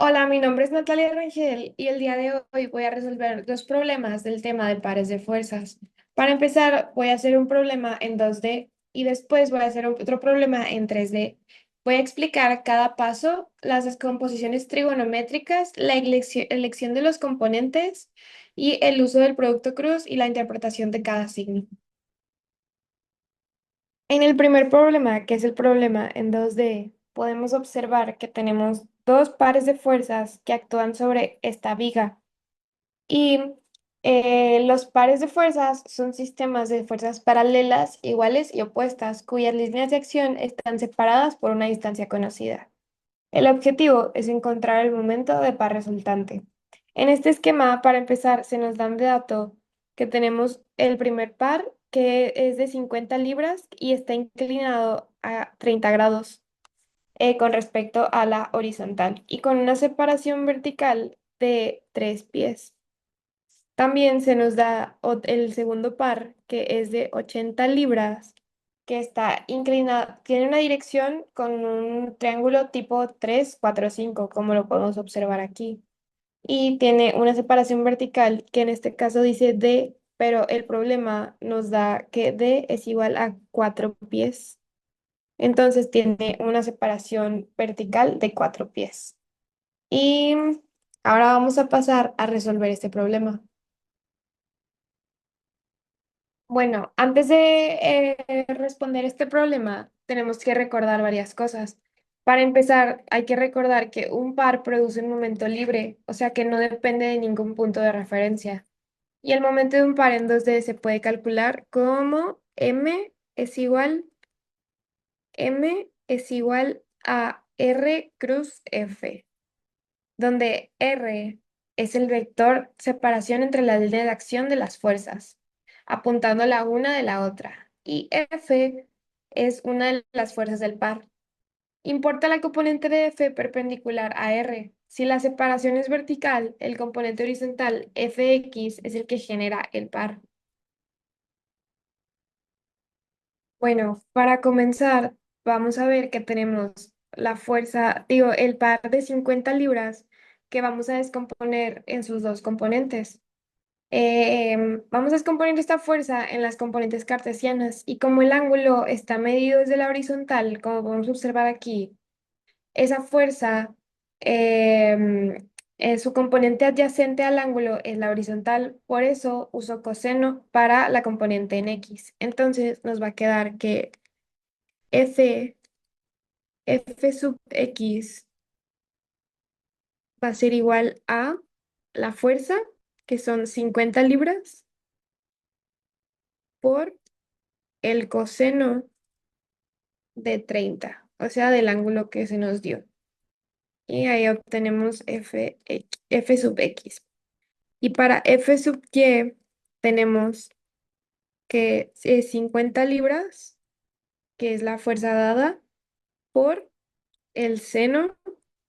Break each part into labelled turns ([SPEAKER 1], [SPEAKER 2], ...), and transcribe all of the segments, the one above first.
[SPEAKER 1] Hola, mi nombre es Natalia Rangel y el día de hoy voy a resolver dos problemas del tema de pares de fuerzas. Para empezar, voy a hacer un problema en 2D y después voy a hacer otro problema en 3D. Voy a explicar cada paso, las descomposiciones trigonométricas, la elección de los componentes y el uso del producto cruz y la interpretación de cada signo. En el primer problema, que es el problema en 2D, podemos observar que tenemos dos pares de fuerzas que actúan sobre esta viga y los pares de fuerzas son sistemas de fuerzas paralelas, iguales y opuestas, cuyas líneas de acción están separadas por una distancia conocida. El objetivo es encontrar el momento de par resultante. En este esquema, para empezar, se nos dan de dato que tenemos el primer par, que es de 50 libras y está inclinado a 30 grados con respecto a la horizontal y con una separación vertical de 3 pies. También se nos da el segundo par, que es de 80 libras, que está inclinado, tiene una dirección con un triángulo tipo 3 4 5 como lo podemos observar aquí. Y tiene una separación vertical, que en este caso dice D, pero el problema nos da que D es igual a 4 pies. Entonces tiene una separación vertical de 4 pies. Y ahora vamos a pasar a resolver este problema. Bueno, antes de responder este problema, tenemos que recordar varias cosas. Para empezar, hay que recordar que un par produce un momento libre, o sea que no depende de ningún punto de referencia. Y el momento de un par en 2D se puede calcular como m es igual a R cruz F, donde R es el vector separación entre la línea de acción de las fuerzas, apuntando la una de la otra, y F es una de las fuerzas del par. Importa la componente de F perpendicular a R. Si la separación es vertical, el componente horizontal Fx es el que genera el par. Bueno, para comenzar, vamos a ver que tenemos la fuerza, digo, el par de 50 libras que vamos a descomponer en sus dos componentes. Vamos a descomponer esta fuerza en las componentes cartesianas y como el ángulo está medido desde la horizontal, como podemos observar aquí, esa fuerza, su componente adyacente al ángulo es la horizontal, por eso uso coseno para la componente en X. Entonces nos va a quedar que F, F sub X va a ser igual a la fuerza, que son 50 libras, por el coseno de 30, o sea, del ángulo que se nos dio. Y ahí obtenemos F sub X. Y para F sub Y tenemos que es 50 libras, que es la fuerza dada por el seno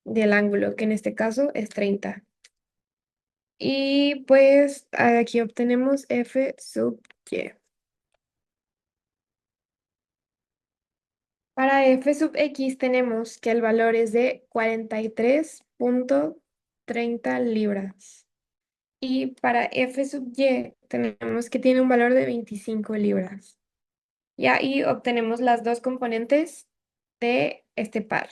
[SPEAKER 1] del ángulo, que en este caso es 30. Y pues aquí obtenemos F sub Y. Para F sub X tenemos que el valor es de 43,30 libras. Y para F sub Y tenemos que tiene un valor de 25 libras. Y ahí obtenemos las dos componentes de este par.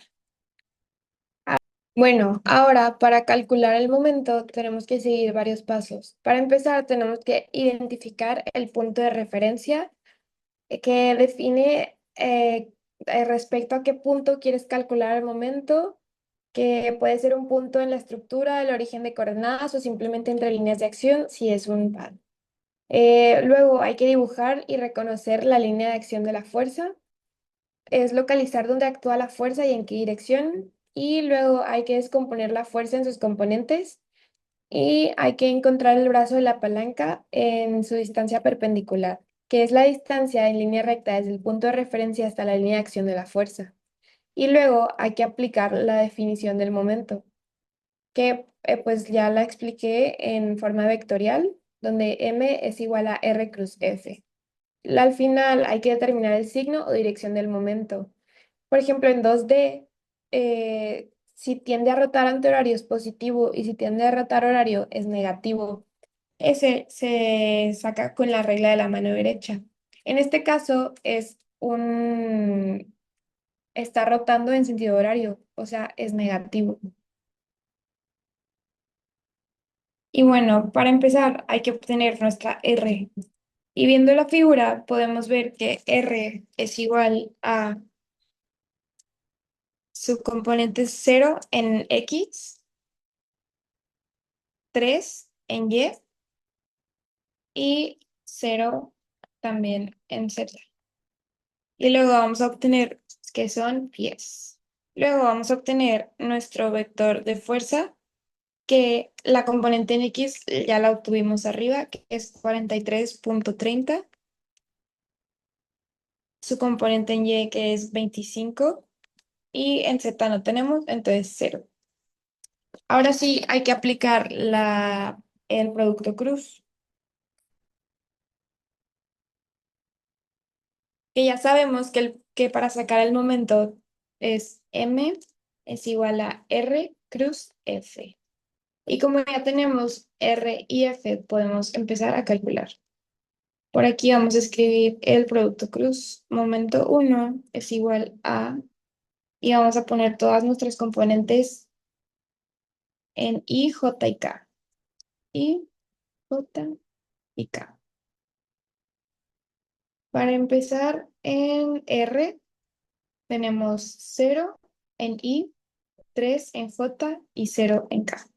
[SPEAKER 1] Bueno, ahora para calcular el momento tenemos que seguir varios pasos. Para empezar, tenemos que identificar el punto de referencia que define respecto a qué punto quieres calcular el momento, que puede ser un punto en la estructura, el origen de coordenadas o simplemente entre líneas de acción si es un pad. Luego hay que dibujar y reconocer la línea de acción de la fuerza. Es localizar dónde actúa la fuerza y en qué dirección. Y luego hay que descomponer la fuerza en sus componentes. Y hay que encontrar el brazo de la palanca en su distancia perpendicular, que es la distancia en línea recta desde el punto de referencia hasta la línea de acción de la fuerza. Y luego hay que aplicar la definición del momento, que pues ya la expliqué en forma vectorial, donde m es igual a r cruz f. Al final hay que determinar el signo o dirección del momento. Por ejemplo, en 2D, Si tiende a rotar antihorario es positivo y si tiende a rotar horario es negativo. Ese se saca con la regla de la mano derecha. En este caso está rotando en sentido horario, o sea, es negativo. Y bueno, para empezar hay que obtener nuestra R. Y viendo la figura podemos ver que R es igual a su componente 0 en X, 3 en Y y 0 también en Z. Y luego vamos a obtener que son pies. Luego vamos a obtener nuestro vector de fuerza, que la componente en X ya la obtuvimos arriba, que es 43,30. Su componente en Y, que es 25. Y en Z no tenemos, entonces 0. Ahora sí hay que aplicar el producto cruz, que ya sabemos que para sacar el momento es M es igual a R cruz F. Y como ya tenemos R y F, podemos empezar a calcular. Por aquí vamos a escribir el producto cruz. Momento uno es igual a, y vamos a poner todas nuestras componentes en I, J y K. I, J y K. Para empezar, en R tenemos 0 en I, 3 en J y 0 en K.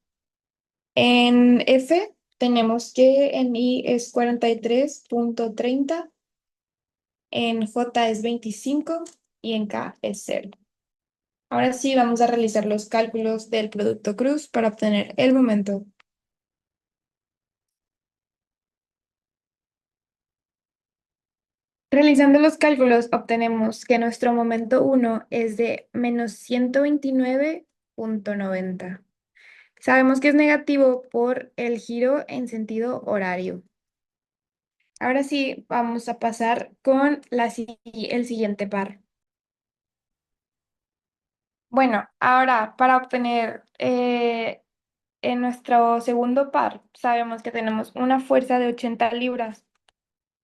[SPEAKER 1] En F tenemos que en I es 43,30, en J es 25 y en K es 0. Ahora sí vamos a realizar los cálculos del producto cruz para obtener el momento. Realizando los cálculos obtenemos que nuestro momento uno es de menos 129,90. Sabemos que es negativo por el giro en sentido horario. Ahora sí, vamos a pasar con el siguiente par. Bueno, ahora para obtener en nuestro segundo par, sabemos que tenemos una fuerza de 80 libras,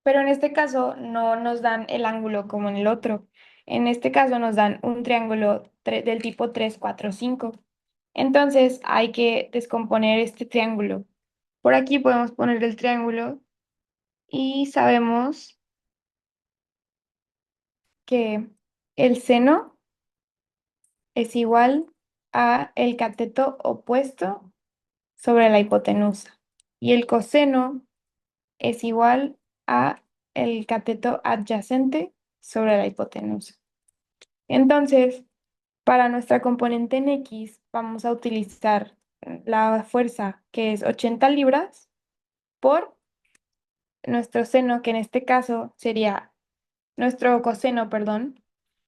[SPEAKER 1] pero en este caso no nos dan el ángulo como en el otro. En este caso nos dan un triángulo del tipo 3, 4, 5. Entonces hay que descomponer este triángulo. Por aquí podemos poner el triángulo y sabemos que el seno es igual a el cateto opuesto sobre la hipotenusa y el coseno es igual a el cateto adyacente sobre la hipotenusa. Entonces, para nuestra componente en X vamos a utilizar la fuerza que es 80 libras por nuestro seno, que en este caso sería, nuestro coseno, perdón,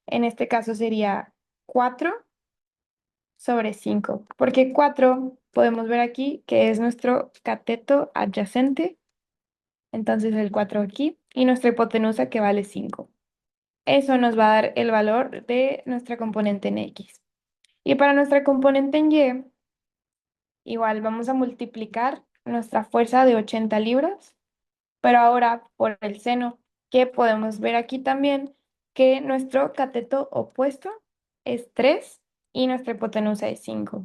[SPEAKER 1] en este caso sería 4/5, porque 4 podemos ver aquí que es nuestro cateto adyacente, entonces el 4 aquí, y nuestra hipotenusa que vale 5. Eso nos va a dar el valor de nuestra componente en X. Y para nuestra componente en Y, igual vamos a multiplicar nuestra fuerza de 80 libras, pero ahora por el seno, que podemos ver aquí también que nuestro cateto opuesto es 3 y nuestra hipotenusa es 5.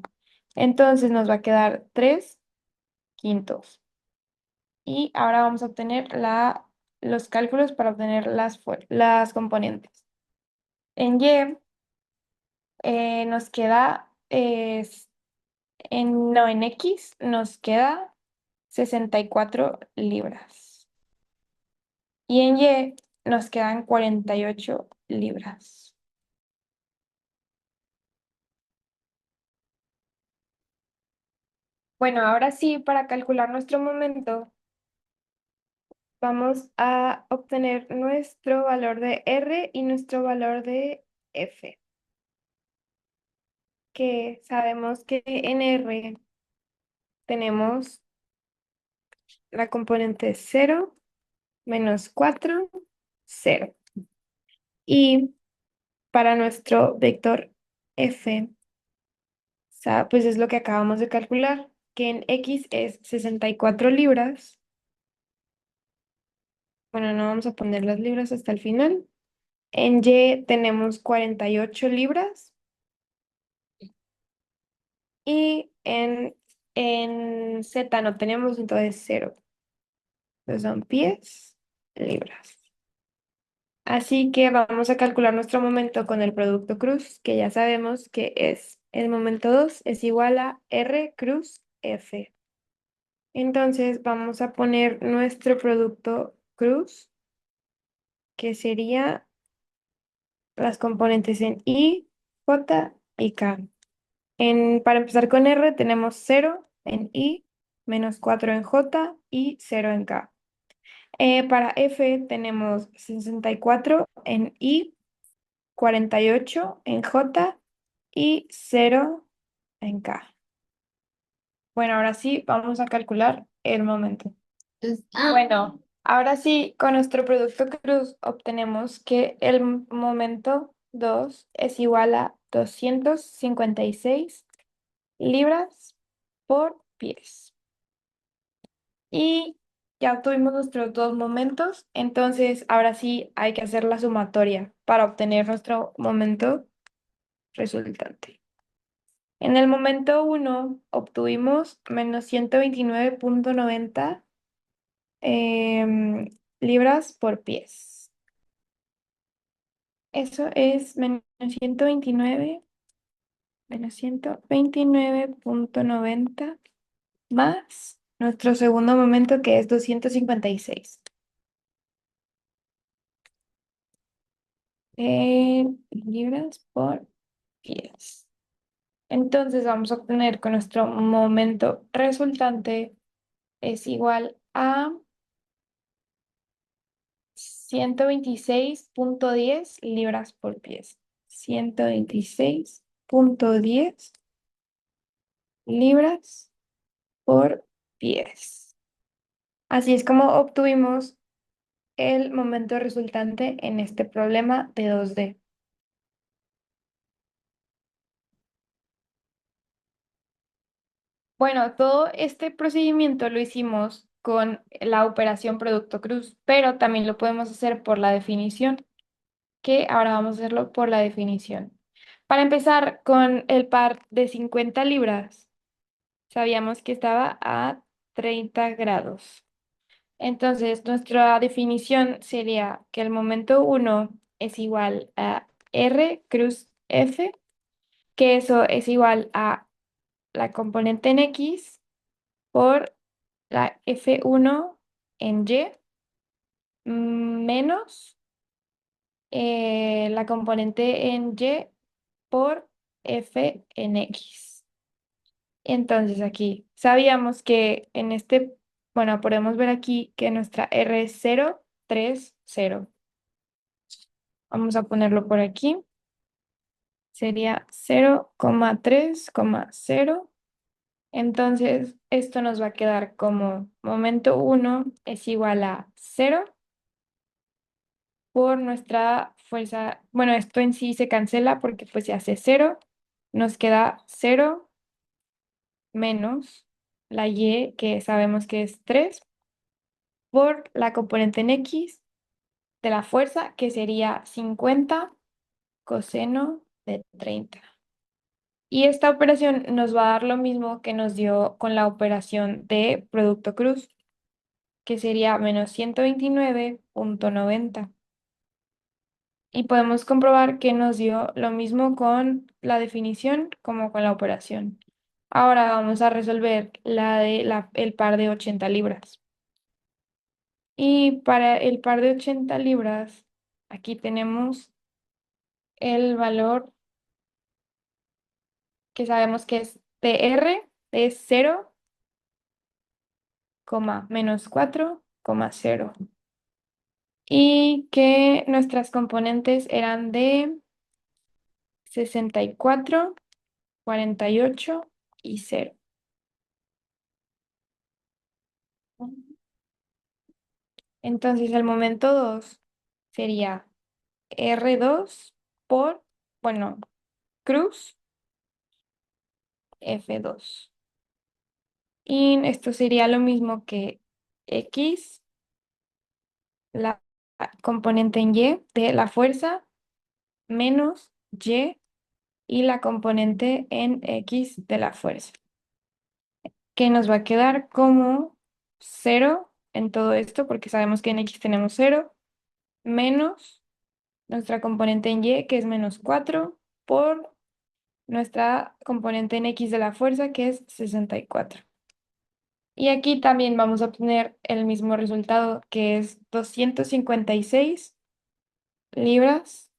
[SPEAKER 1] Entonces nos va a quedar 3/5. Y ahora vamos a obtener los cálculos para obtener las componentes. En Y nos queda, no, en X nos queda 64 libras. Y en Y nos quedan 48 libras. Bueno, ahora sí, para calcular nuestro momento, vamos a obtener nuestro valor de R y nuestro valor de F, que sabemos que en R tenemos la componente 0, -4, 0. Y para nuestro vector F sea, pues es lo que acabamos de calcular, que en X es 64 libras. Bueno, no vamos a poner las libras hasta el final. En Y tenemos 48 libras y en Z no tenemos, entonces cero. Entonces son pies, libras. Así que vamos a calcular nuestro momento con el producto cruz, que ya sabemos que es el momento 2 es igual a R cruz F. Entonces vamos a poner nuestro producto cruz, que sería las componentes en I, J y K. Para empezar con R tenemos cero en I, menos 4 en J y cero en K. Para F tenemos 64 en I, 48 en J y cero en K. Bueno, ahora sí vamos a calcular el momento. Bueno, ahora sí, con nuestro producto cruz obtenemos que el momento 2 es igual a 256 libras por pies. Y ya obtuvimos nuestros dos momentos, entonces ahora sí hay que hacer la sumatoria para obtener nuestro momento resultante. En el momento uno obtuvimos menos 129,90 libras por pies. Eso es menos 129,90 más nuestro segundo momento que es 256 libras por pies. Entonces vamos a obtener que nuestro momento resultante es igual a 126,10 libras por pies. 126,10 libras por pies. Así es como obtuvimos el momento resultante en este problema de 2D. Bueno, todo este procedimiento lo hicimos con la operación producto cruz, pero también lo podemos hacer por la definición, que ahora vamos a hacerlo por la definición. Para empezar con el par de 50 libras, sabíamos que estaba a 30 grados. Entonces, nuestra definición sería que el momento uno es igual a R cruz F, que eso es igual a la componente en X por la F1 en Y menos la componente en Y por F en X. Entonces aquí sabíamos que en este, bueno, podemos ver aquí que nuestra R es 0, 3, 0. Vamos a ponerlo por aquí. Sería 0,3,0. Entonces, esto nos va a quedar como momento uno es igual a 0 por nuestra fuerza. Bueno, esto en sí se cancela porque pues se hace 0. Nos queda 0 menos la y, que sabemos que es 3 por la componente en X de la fuerza, que sería 50 coseno de 30. Y esta operación nos va a dar lo mismo que nos dio con la operación de producto cruz, que sería menos 129,90. Y podemos comprobar que nos dio lo mismo con la definición como con la operación. Ahora vamos a resolver el par de 80 libras. Y para el par de 80 libras, aquí tenemos el valor que sabemos que es TR, es 0,-4,0. Y que nuestras componentes eran de 64, 48 y 0. Entonces el momento 2 sería R2 por, bueno, cruz F2. Y esto sería lo mismo que X, la componente en Y de la fuerza, menos Y y la componente en X de la fuerza, que nos va a quedar como cero en todo esto, porque sabemos que en X tenemos cero, menos nuestra componente en Y, que es menos 4 por nuestra componente en X de la fuerza, que es 64. Y aquí también vamos a obtener el mismo resultado, que es 256 libras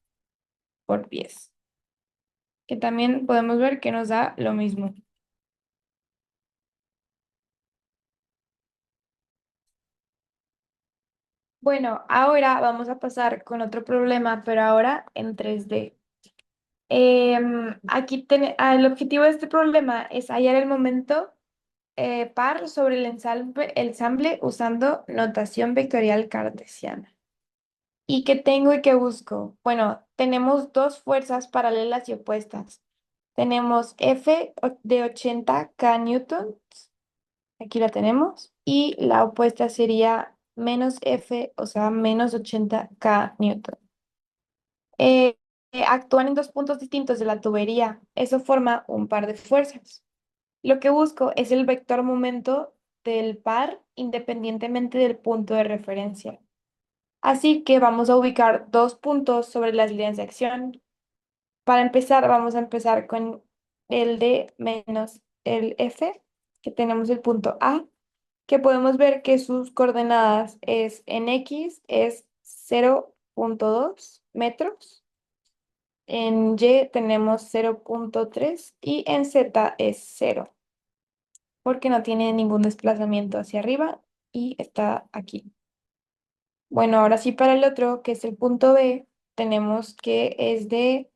[SPEAKER 1] por pies, que también podemos ver que nos da lo mismo. Bueno, ahora vamos a pasar con otro problema, pero ahora en 3D. El objetivo de este problema es hallar el momento par sobre el ensamble usando notación vectorial cartesiana. ¿Y qué tengo y qué busco? Bueno, tenemos dos fuerzas paralelas y opuestas. Tenemos de 80 kN, aquí la tenemos, y la opuesta sería menos F, o sea, menos 80 kN. Actúan en dos puntos distintos de la tubería. Eso forma un par de fuerzas. Lo que busco es el vector momento del par independientemente del punto de referencia. Así que vamos a ubicar dos puntos sobre las líneas de acción. Para empezar, vamos a empezar con el de menos el F, que tenemos el punto A, que podemos ver que sus coordenadas es en X es 0,2 metros, en Y tenemos 0,3 y en Z es 0, porque no tiene ningún desplazamiento hacia arriba y está aquí. Bueno, ahora sí para el otro, que es el punto B, tenemos que es de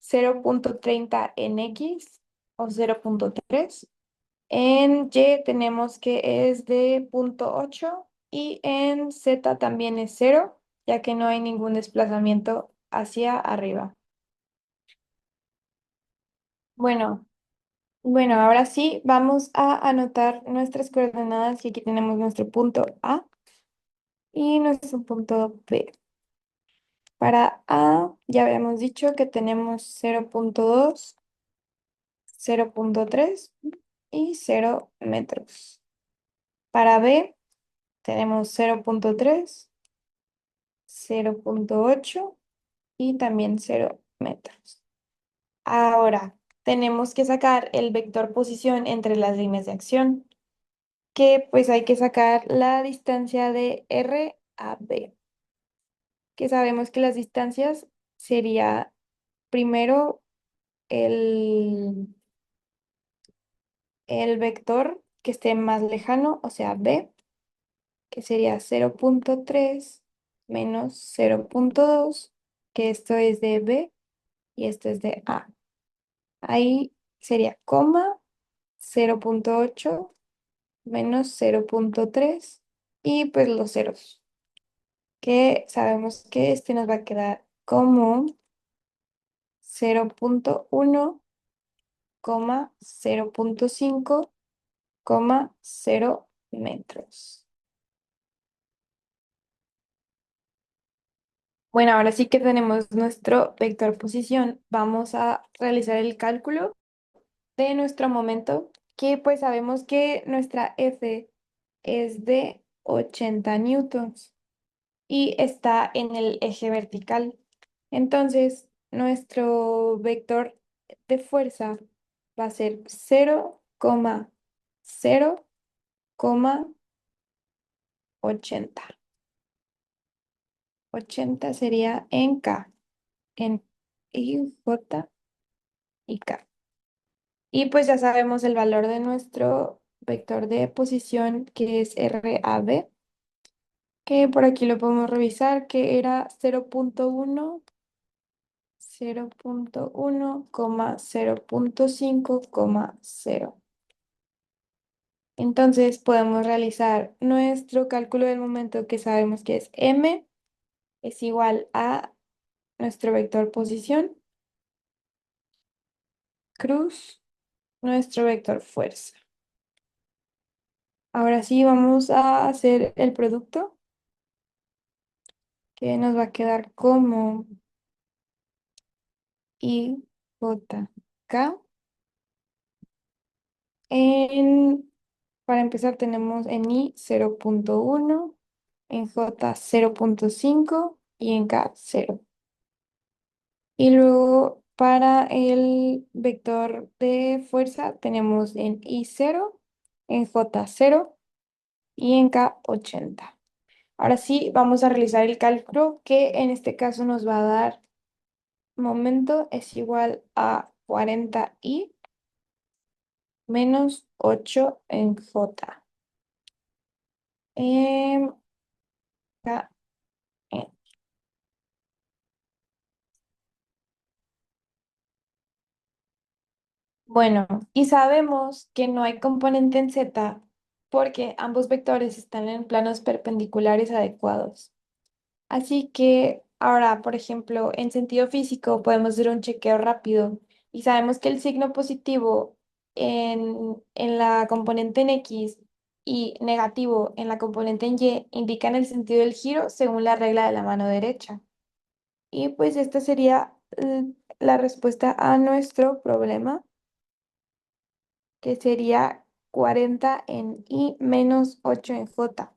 [SPEAKER 1] 0,30 en X o 0,3. En Y tenemos que es de 0,8 y en Z también es 0, ya que no hay ningún desplazamiento hacia arriba. Bueno, bueno, ahora sí vamos a anotar nuestras coordenadas y aquí tenemos nuestro punto A y nuestro punto B. Para A ya habíamos dicho que tenemos 0,2, 0,3 y 0 metros. Para B tenemos 0,3, 0,8 y también 0 metros. Ahora tenemos que sacar el vector posición entre las líneas de acción, que pues hay que sacar la distancia de R a B, que sabemos que las distancias sería primero el, el vector que esté más lejano, o sea, B, que sería 0,3 menos 0,2, que esto es de B y esto es de A. Ahí sería coma 0,8 menos 0,3 y pues los ceros, que sabemos que este nos va a quedar como 0,1, 0,5, 0 metros. Bueno, ahora sí que tenemos nuestro vector posición. Vamos a realizar el cálculo de nuestro momento, que pues sabemos que nuestra F es de 80 newtons y está en el eje vertical. Entonces, nuestro vector de fuerza va a ser 0,0,80. 80 sería en K, en I, J y K. Y pues ya sabemos el valor de nuestro vector de posición, que es RAB, que por aquí lo podemos revisar, que era 0,1, 0,1, 0,5, 0. Entonces podemos realizar nuestro cálculo del momento, que sabemos que es M es igual a nuestro vector posición, cruz, nuestro vector fuerza. Ahora sí vamos a hacer el producto que nos va a quedar como I, J, K. En, para empezar tenemos en I 0,1, en J 0,5 y en K 0. Y luego para el vector de fuerza tenemos en I 0, en J 0 y en K 80. Ahora sí, vamos a realizar el cálculo que en este caso nos va a dar momento es igual a 40i menos 8 en J. Em, K, E. Bueno, y sabemos que no hay componente en Z porque ambos vectores están en planos perpendiculares adecuados. Así que ahora, por ejemplo, en sentido físico podemos hacer un chequeo rápido y sabemos que el signo positivo en la componente en X y negativo en la componente en Y indican el sentido del giro según la regla de la mano derecha. Y pues esta sería la respuesta a nuestro problema, que sería 40 en I menos 8 en J.